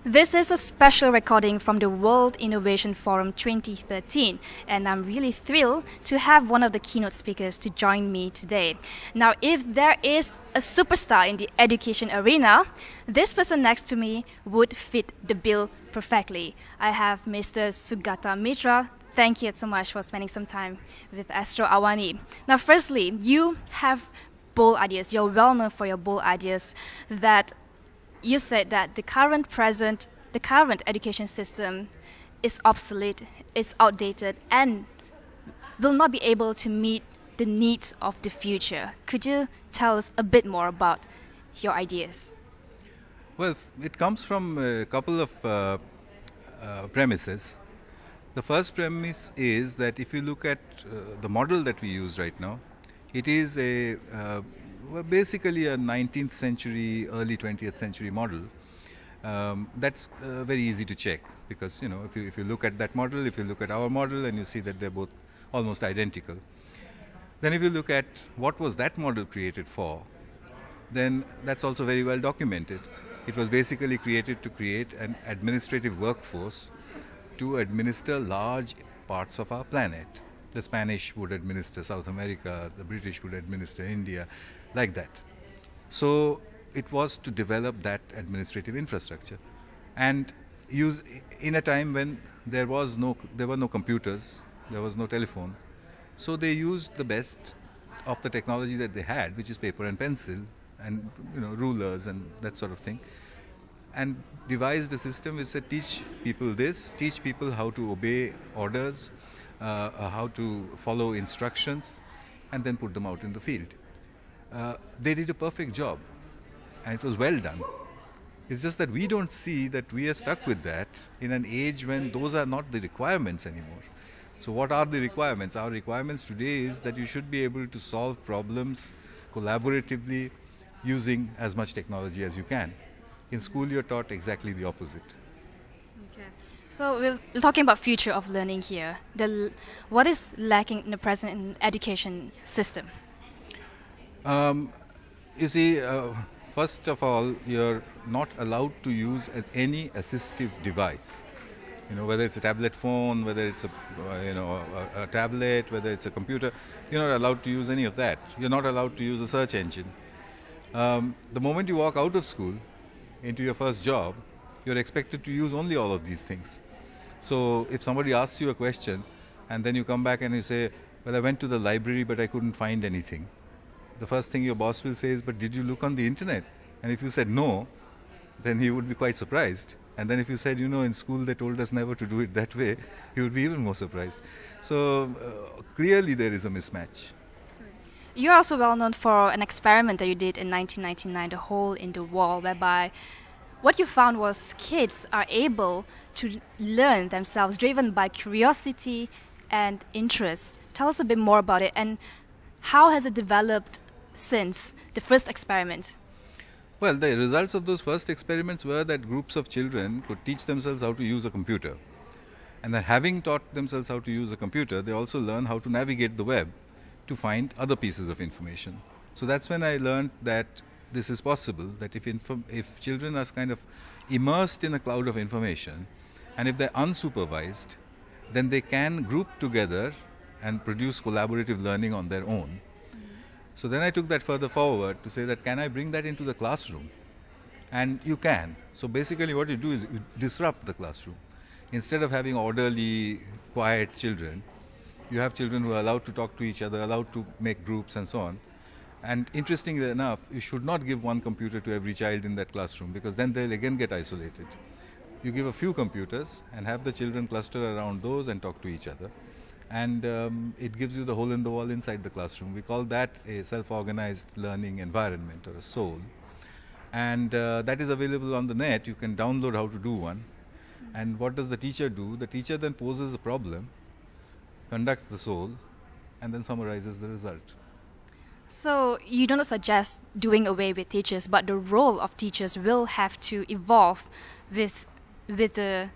This is a special recording from the World Innovation Forum 2013, and I'm really thrilled to have one of the keynote speakers to join me today. Now, if there is a superstar in the education arena, this person next to me would fit the bill perfectly. I have Mr. Sugata Mitra. Thank you so much for spending some time with Astro Awani. Now, firstly, you have bold ideas. You're well known for your bold ideas that you said that the current education system is obsolete, is outdated, and will not be able to meet the needs of the future. Could you tell us a bit more about your ideas? Well, it comes from a couple of premises. The first premise is that if you look at the model that we use right now, it is basically a 19th century, early 20th century model. That's very easy to check because, if you look at that model, if you look at our model and you see that they're both almost identical. Then if you look at what was that model created for, then that's also very well documented. It was basically created to create an administrative workforce to administer large parts of our planet. The Spanish would administer South America, the British would administer India, like that. So it was to develop that administrative infrastructure and use in a time when there were no computers, there was no telephone. So they used the best of the technology that they had, which is paper and pencil and rulers and that sort of thing, and devised a system which said teach people how to obey orders, how to follow instructions, and then put them out in the field. They did a perfect job, and it was well done. It's just that we don't see that we are stuck with that in an age when those are not the requirements anymore. So what are the requirements? Our requirements today is that you should be able to solve problems collaboratively using as much technology as you can. In school, you're taught exactly the opposite. Okay. So we're talking about future of learning here. What is lacking in the present education system? You see, first of all, you're not allowed to use any assistive device. Whether it's a tablet phone, whether it's a tablet, whether it's a computer, you're not allowed to use any of that. You're not allowed to use a search engine. The moment you walk out of school into your first job, you're expected to use only all of these things. So if somebody asks you a question and then you come back and you say, well, I went to the library but I couldn't find anything, the first thing your boss will say is, but did you look on the internet? And if you said no, then he would be quite surprised. And then if you said, in school they told us never to do it that way, he would be even more surprised. So clearly there is a mismatch. You're also well known for an experiment that you did in 1999, the hole in the wall, whereby what you found was kids are able to learn themselves, driven by curiosity and interest. Tell us a bit more about it, and how has it developed since the first experiment? Well, the results of those first experiments were that groups of children could teach themselves how to use a computer. And then having taught themselves how to use a computer, they also learn how to navigate the web to find other pieces of information. So that's when I learned that this is possible, that if children are kind of immersed in a cloud of information, and if they're unsupervised, then they can group together and produce collaborative learning on their own. So then I took that further forward to say that can I bring that into the classroom? And you can. So basically what you do is you disrupt the classroom. Instead of having orderly, quiet children, you have children who are allowed to talk to each other, allowed to make groups and so on. And interestingly enough, you should not give one computer to every child in that classroom because then they'll again get isolated. You give a few computers and have the children cluster around those and talk to each other. And it gives you the hole in the wall inside the classroom. We call that a self-organized learning environment, or a SOL. And that is available on the net. You can download how to do one. And what does the teacher do? The teacher then poses a problem, conducts the SOL, and then summarizes the result. So you do not suggest doing away with teachers, but the role of teachers will have to evolve with the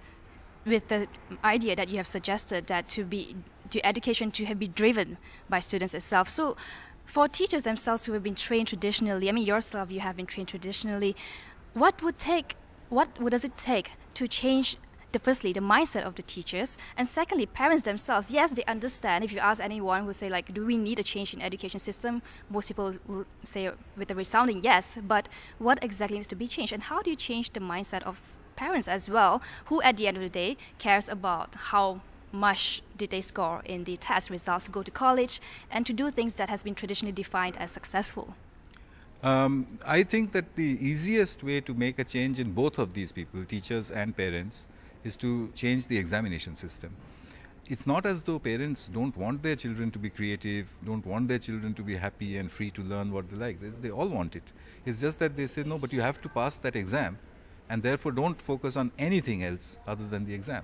idea that you have suggested, that to education to be driven by students itself. So for teachers themselves who have been trained traditionally, yourself, you have been trained traditionally, what would take what does it take to change firstly the mindset of the teachers, and secondly parents themselves? Yes, they understand. If you ask anyone who say like, do we need a change in education system, most people will say with a resounding yes. But what exactly needs to be changed, and how do you change the mindset of parents as well, who at the end of the day cares about how much did they score in the test results, go to college, and to do things that has been traditionally defined as successful? I think that the easiest way to make a change in both of these people, teachers and parents, is to change the examination system. It's not as though parents don't want their children to be creative, don't want their children to be happy and free to learn what they like. They all want it. It's just that they say, no, but you have to pass that exam, and therefore don't focus on anything else other than the exam.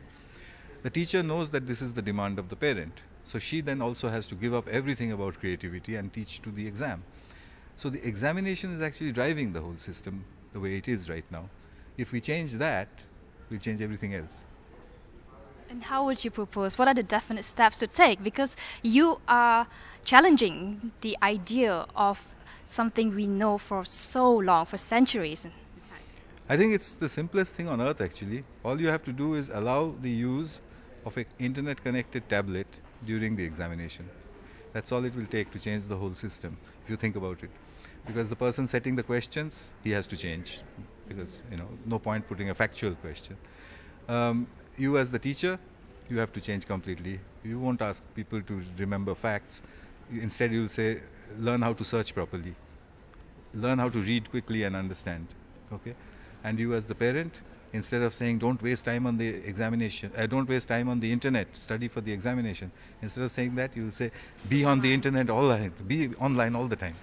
The teacher knows that this is the demand of the parent, so she then also has to give up everything about creativity and teach to the exam. So the examination is actually driving the whole system the way it is right now. If we change that, we'll change everything else. And how would you propose? What are the definite steps to take? Because you are challenging the idea of something we know for so long, for centuries. I think it's the simplest thing on earth actually. All you have to do is allow the use of an internet connected tablet during the examination. That's all it will take to change the whole system, if you think about it. Because the person setting the questions, he has to change. Because, no point putting a factual question. You as the teacher, you have to change completely. You won't ask people to remember facts. Instead, you'll say, learn how to search properly. Learn how to read quickly and understand. Okay? And you as the parent, instead of saying, don't waste time on the examination, don't waste time on the internet, study for the examination. Instead of saying that, you'll say, be on the internet all the time, be online all the time.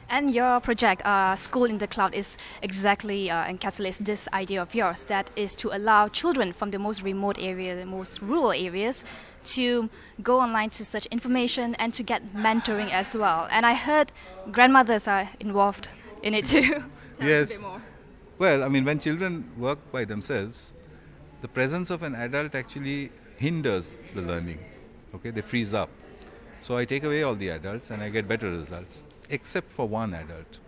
And your project, School in the Cloud, is exactly encapsulates this idea of yours, that is to allow children from the most remote areas, the most rural areas, to go online to search information and to get mentoring as well. And I heard grandmothers are involved in it too. Yes. Well, when children work by themselves, the presence of an adult actually hinders the learning. Okay, they freeze up. So I take away all the adults and I get better results, except for one adult.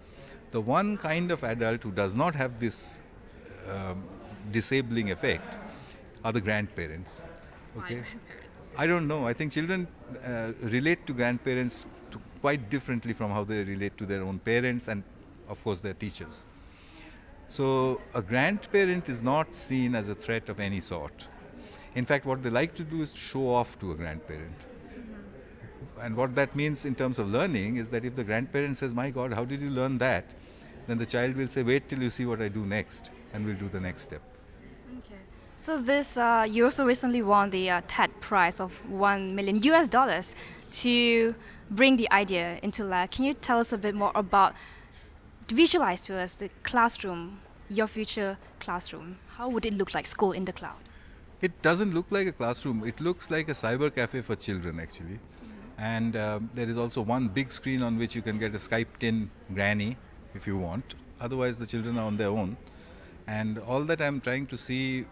The one kind of adult who does not have this disabling effect are the grandparents. Okay, I don't know. I think children relate to grandparents quite differently from how they relate to their own parents and, of course, their teachers. So a grandparent is not seen as a threat of any sort. In fact, what they like to do is to show off to a grandparent. And what that means in terms of learning is that if the grandparent says, my God, how did you learn that? Then the child will say, wait till you see what I do next, and we'll do the next step. Okay. So this, you also recently won the TED prize of $1 million to bring the idea into life. Can you tell us a bit more about, visualize to us the classroom, your future classroom? How would it look like, School in the Cloud? It doesn't look like a classroom. It looks like a cyber cafe for children, actually. And there is also one big screen on which you can get a Skyped-in granny if you want. Otherwise, the children are on their own. And all that I'm trying to see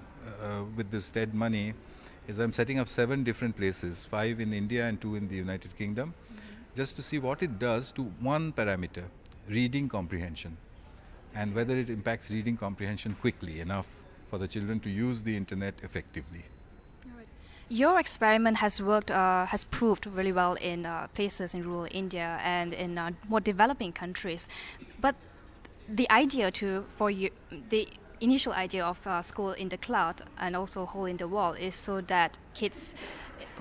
with this TED money is I'm setting up 7 different places, 5 in India and 2 in the United Kingdom, just to see what it does to one parameter, reading comprehension, and whether it impacts reading comprehension quickly enough for the children to use the internet effectively. Your experiment has worked, has proved really well in places in rural India and in more developing countries. But the idea the initial idea of School in the Cloud and also Hole in the Wall is so that kids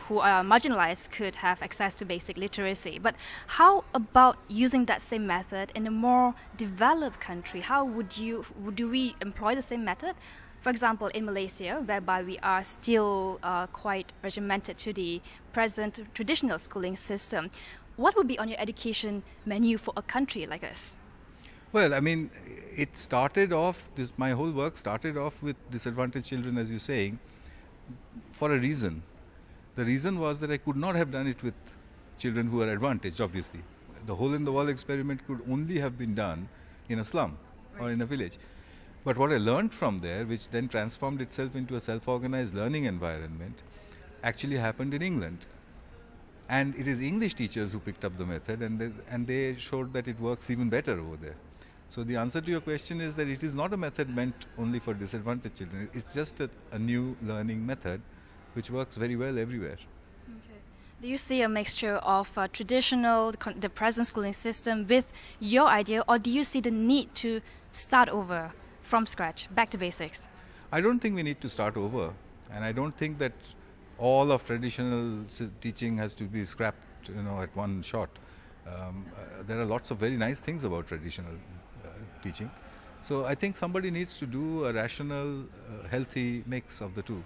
who are marginalized could have access to basic literacy. But how about using that same method in a more developed country? Do we employ the same method? For example, in Malaysia, whereby we are still quite regimented to the present traditional schooling system, what would be on your education menu for a country like us? Well, it started off, my whole work started off with disadvantaged children, as you're saying, for a reason. The reason was that I could not have done it with children who are advantaged, obviously. The Hole in the Wall experiment could only have been done in a slum or in a village. But what I learned from there, which then transformed itself into a self-organized learning environment, actually happened in England. And it is English teachers who picked up the method, and they showed that it works even better over there. So the answer to your question is that it is not a method meant only for disadvantaged children. It's just a new learning method which works very well everywhere. Okay. Do you see a mixture of traditional, the present schooling system with your idea, or do you see the need to start over from scratch, back to basics? I don't think we need to start over, and I don't think that all of traditional teaching has to be scrapped, at one shot. There are lots of very nice things about traditional teaching. So I think somebody needs to do a rational, healthy mix of the two.